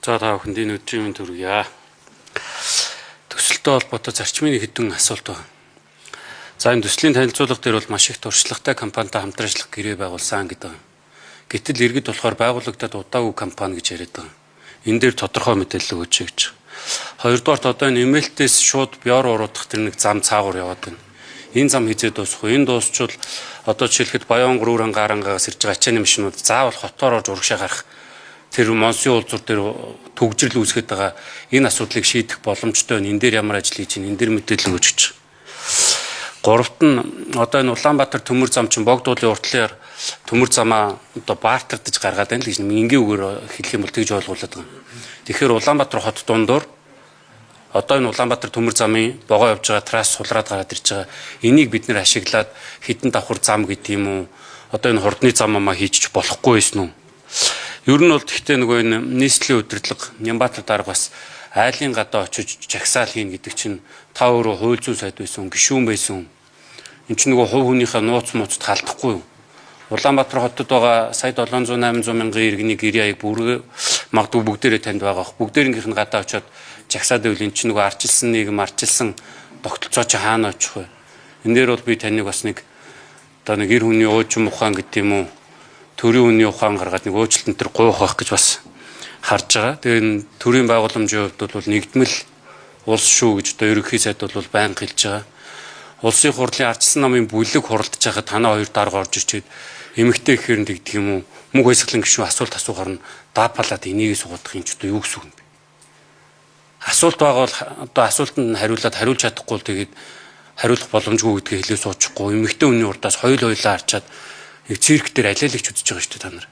За та бүхэнд энэ өдрийн мэнд хүргье. Төсөлтэй холбоотой зарчмын хэдэн асуулт байна. За энэ төслийн танилцуулга дээр бол маш их туршлагатай компанитай хамтран ажиллах гэрээ байгуулсан гэдэг. Гэтэл иргэд болохоор байгуулагдаад удаагүй компани гэж яриад байгаа. Энэ дээр тодорхой мэдээлэл өгөөч гэж. Хоёрдугаарт одоо энэ имэйлтээс шууд бюро уруудах тэр нэг зам цаагаар яваад байна. Энэ зам хизээ дуусах вэ? Энэ дуусчвал одоо жишээлхэд Баян гүрэн гарангаас ирж байгаа ачааны машинууд заавал хотоор орж урагшаа гарах тэр Монсын уулзуур дээр төгжрөл үүсгэж байгаа энэ асуудлыг шийдэх боломжтой байна. Энэ дээр ямар ажил хийж байна? Энэ дээр мэдээлэл өгч гэж. Гуравт нь одоо энэ Улаанбаатар төмөр зам чинь богдуулын уртлаар төмөр замаа одоо баартардаж гаргаад байна л гэж энгийн үгээр хэлэх юм бол тэгж ойлгуулад байгаа. Тэгэхээр Улаанбаатар хот дундуур одоо энэ Улаанбаатар төмөр замын богоо явж байгаа трасс сулраад гараад ирж байгаа. Энийг бид нэр ашиглаад хідэн давхар зам гэдэг юм уу? Одоо энэ хурдны зам амаа хийж болохгүй байсан уу? Ер нь бол тэгтээ нөгөө энэ нийслэлийн удирдлага Нямбатар дарга бас айлын гадаа очиж жагсаал хийн гэдэг чинь та өөрөө хууль зүйн сайд байсан, гишүүн байсан. Энд чинь нөгөө хувь хүнийхээ нууц мууцд халдахгүй юу? Улаанбаатар хотод байгаа сая 700-800 мянган иргэний гэрээ аяг бүргээ магадгүй бүгдээрээ танд байгаа. Бүгдээрийнх нь гадаа очиод жагсаад байвал энэ чинь нөгөө арчилсан нийгэм, арчилсан тогтолцоо чи хаана очих вэ? Энэ дээр бол би таныг бас нэг одоо нэг эр хүний уужим ухаан гэдэг юм уу? Төрийн үнийн ухаан гаргаад нэг уучлалт энэ төр гуйх байх гэж бас харж байгаа. Тэгээ энэ төрийн байгууламжийн хувьд бол нэгдмэл улс шүү гэж одоо ерөнхий сайд бол байнга хэлж байгаа. Улсын хурлын ардчилсан намын бүлэг хуралдаж байгаа танаа хоёр дарга орж ирчээд эмэгтэй гэхээр нь тэгдэг юм уу? Мөг баясгалан гişүү асуулт асуухаар нь даапалаад энийгээ суугадах юм ч одоо юу гэсэн үг юм бэ? Асуулт байгаа бол одоо асуултанд хариулаад хариулж чадахгүй бол тэгээд хариулах боломжгүй гэдгийг хэлээ суучихгүй. Эмэгтэй хүний урдаас хоёулаа харчаад нэг цирк дээр алиалагч үзэж байгаа шүү дээ та нар.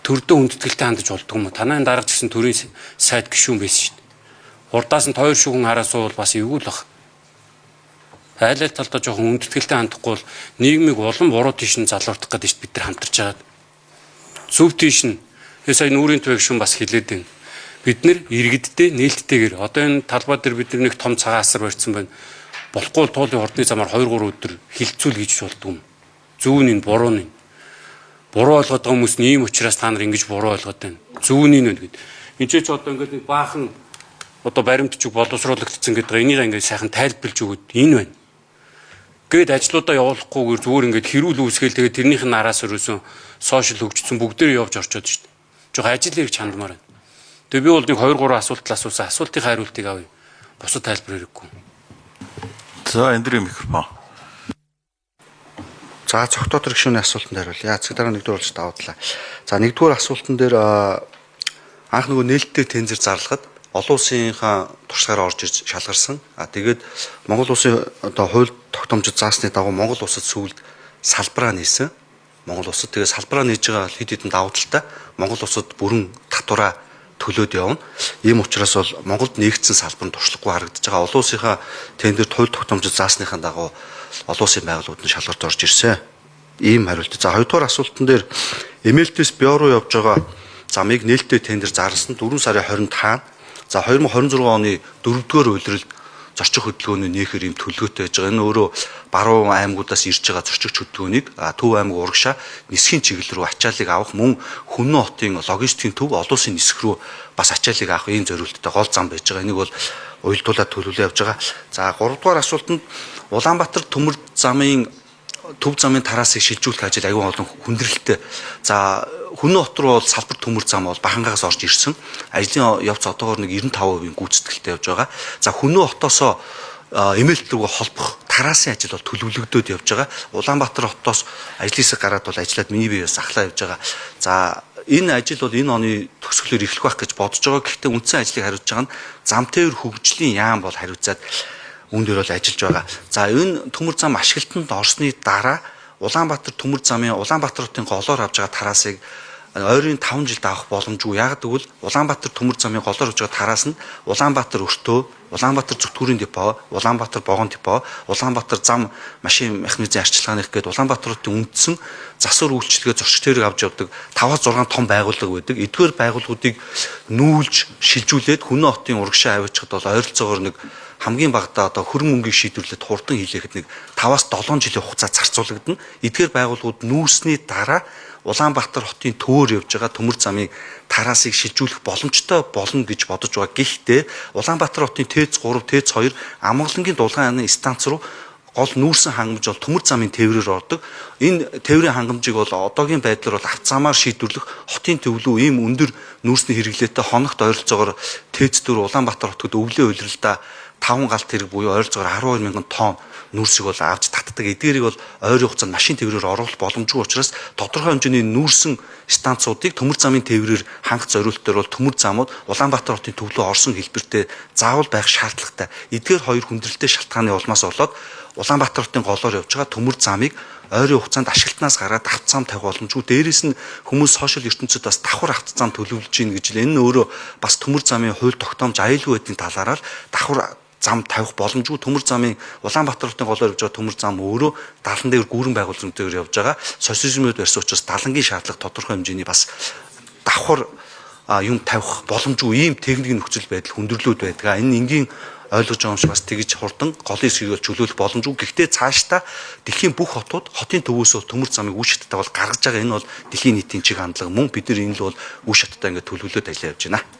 Төрдөө хүндэтгэлтэй хандаж болдгоо юм уу? Танай дарга гэсэн төрийн сайд гишүүн байсан шүү дээ. Урдаас нь тойр шүүгэн хараасуу бол бас эвгүй л баг. Айл талдаа жоохон хүндэтгэлтэй хандахгүй бол нийгмийг улам буруу тийш нь залуурдах гэдэг бид нар хамтарч байгаа. Зөв тийш нь сая нүрийн төвөг шин бас хэлээд байна. Бид нар иргэдтэй нээлттэйгээр одоо энэ талбай дээр бид нэг том цагаан асар барьсан байна. Болохгүй туулын хурдны замаар 2-3 өдөр хилцүүл гэж болдгоо юм. Зөв нь буруу нь. Буруу ойлгоод байгаа хүмүүс нь ийм учраас та нар ингэж буруу ойлгоод байна. Зөв нь нэ гэд. Энд ч одоо ингээд нэг баахан одоо баримтчиг боловсруулагдсан гэдэг. Энийг ингээд сайхан тайлбарлаж өгöd энэ байна. Гээд ажлуудаа явуулахгүйгээр зүгээр ингээд хэрүүл үүсгээл тэгээд тэрнийх нь араас өрөөсөн сошиал хөгжсөн бүгдээ явж орчоод шүү дээ. Жог ажил хэрэг чандмаар байна. Тэгээ би бол нэг 2-3 асуултал асуусан. Асуултын хариултыг авъя. Бусад тайлбар хэрэггүй. За эндрийн микрофон. За цогтоотор гишүүний асуултанд хариул. Цэг дараа нэгдүгээр болж даваадлаа. За нэгдүгээр асуултан дээр анх нөгөө нээлттэй тэнцэр зарлахад олон улсынхаа туршлагаараа орж ирж шалгарсан. Тэгээд Монгол улсын одоо хууль тогтоомжид заасны дагуу Монгол улсад сүүлд салбараа нээсэн. Монгол улсад тэгээд салбараа нээж байгаа хэд хэдэн давуу талтай Монгол улсад бүрэн татвараа төлөөд явна. Ийм учраас бол Монголд нэгдсэн салбар нь туршлагагүй харагдаж байгаа. Олон улсынхаа тендерт хууль тогтоомжид заасныхаа дагуу олон улсын байгууллагууд нь шалгарт орж ирсэн. Ийм хариулт. За хоёрдугаар асуултан дээр эмээлтээс бюро явж байгаа замыг нээлттэй тендер зарласан 4 сарын 20-нд хаана. За 2026 оны 4-р улиралд зорчих хөдөлгөөний нээхэр ийм төлөвлөгөөтэй байж байгаа. Энэ өөрөө баруун аймагуудаас ирж байгаа зорчигч хөдөлгөөнийг Төв аймаг урагшаа нисхийн чиглэл рүү ачааллыг авах мөн Хүннү хотын логистикийн төв олон улсын нисэх рүү бас ачааллыг авах ийм зорилттой гол зам байж байгаа. Энийг бол уялдуулаад төлөвлөө явж байгаа. За 3-р асуултанд Улаанбаатар төмөр замын төв замын тараасыг шилжүүлэх ажил аюул олон хүндрэлтэй. За Хүннү хот руу бол салбар төмөр зам бол Бахангаас орж ирсэн. Ажлын явц одоогоор нэг 95% гүйцэтгэлтэй явж байгаа. За Хүннү хотоосоо эмээлт рүү холбох тараасын ажил бол төлөвлөгдөөд явж байгаа. Улаанбаатар хотоос ажлын хэсэг гараад бол ажиллаад миний биеэс ахлаа явж байгаа. За энэ ажил бол энэ оны төгсгөлөөр эхлэх байх гэж бодож байгаа. Гэхдээ үндсэн ажлыг хариуцж байгаа нь зам тээвэр хөгжлийн яам бол хариуцаад үүн дээр бол ажиллаж байгаа. За энэ төмөр зам ашиглалтанд орсны дараа Улаанбаатар төмөр замын Улаанбаатар хотын голоор авж байгаа тараасыг ойрын 5 жилд авах боломжгүй. Яг гэвэл Улаанбаатар төмөр замын голоор авж байгаа тараас нь Улаанбаатар өртөө Улаанбаатар зүтгүүрийн депо, Улаанбаатар богоно депо, Улаанбаатар зам машин механизмын арчилгааны их гээд Улаанбаатарын үндсэн засвар үйлчлэгээ зорчигч тэрэг авч явдаг 5-6 том байгууллага байдаг. Эдгээр байгууллагуудыг нүүлж, шилжүүлээд Хүннү хотын урагшаа аваачихад бол ойролцоогоор нэг хамгийн багадаа одоо хөрөн мөнгийг шийдвэрлээд хурдан хийлгэхэд нэг 5-7 жилийн хугацаа зарцуулагдана. Эдгээр байгууллагууд нүүрсний дараа Улаанбаатар хотын төвөөр явж байгаа төмөр замын тараасыг шилжүүлэх боломжтой болно гэж бодож байгаа. Гэхдээ Улаанбаатар хотын ТЭЦ 3, ТЭЦ 2 Амгалангийн дулгаан аяны станц руу гол нүүрсэн хангамж бол төмөр замын тээврээр ордог. Энэ тээврийн хангамжийг бол одоогийн байдлаар бол автозамаар шийдвэрлэх хотын төвлөө ийм өндөр нүүрсний хэрэглээтэй хоногт ойролцоогоор ТЭЦ 4 Улаанбаатар хотод өвлөө улиралдаа 5 галт хэрэг буюу ойролцоогоор 12 мянган тонн нүүрсийг бол авч татдаг. Эдгээрийг бол ойрын хугацаанд машин тээврээр оруулах боломжгүй учраас тодорхой хэмжээний нүүрсэн станцуудыг төмөр замын тээврээр хангах зорилтоор бол төмөр замууд Улаанбаатар хотын төвлөө орсон хэлбэртэй заавал байх шаардлагатай. Эдгээр хоёр хүндрэлтэй шалтгааны улмаас болоод Улаанбаатар хотын голоор явж байгаа төмөр замыг ойрын хугацаанд ашиглалтнаас гараад автозам тавих боломжгүй. Дээрээс нь хүмүүс сошиал ертөнцид бас давхар автозам төлөвлөж гин гэж л энэ нь өөрөө бас төмөр замын хууль тогтоомж аюулгүй байдгийн талаараа л давхар зам тавих боломжгүй. Төмөр замын Улаанбаатар хотын голоор явж байгаа төмөр зам өөрөө далан дээр гүүрэн байгууллагуудаар явж байгаа. Социализмд барьсан учраас далангийн шаардлага тодорхой хэмжээний бас давхар юм тавих боломжгүй ийм техникийн нөхцөл байдал хүндрэлүүд байдаг. Энэ энгийн ойлгож байгаа юм шиг бас тэгж хурдан голын эсрэг чөлөөлөх боломжгүй. Гэхдээ цаашдаа дэлхийн бүх хотууд хотын төвөөс бол төмөр замыг үе шаттай бол гаргаж байгаа. Энэ бол дэлхийн нийтийн чиг хандлага. Мөн бид нар энэ л бол үе шаттай ингээд төлөвлөд ажиллаж явж байна.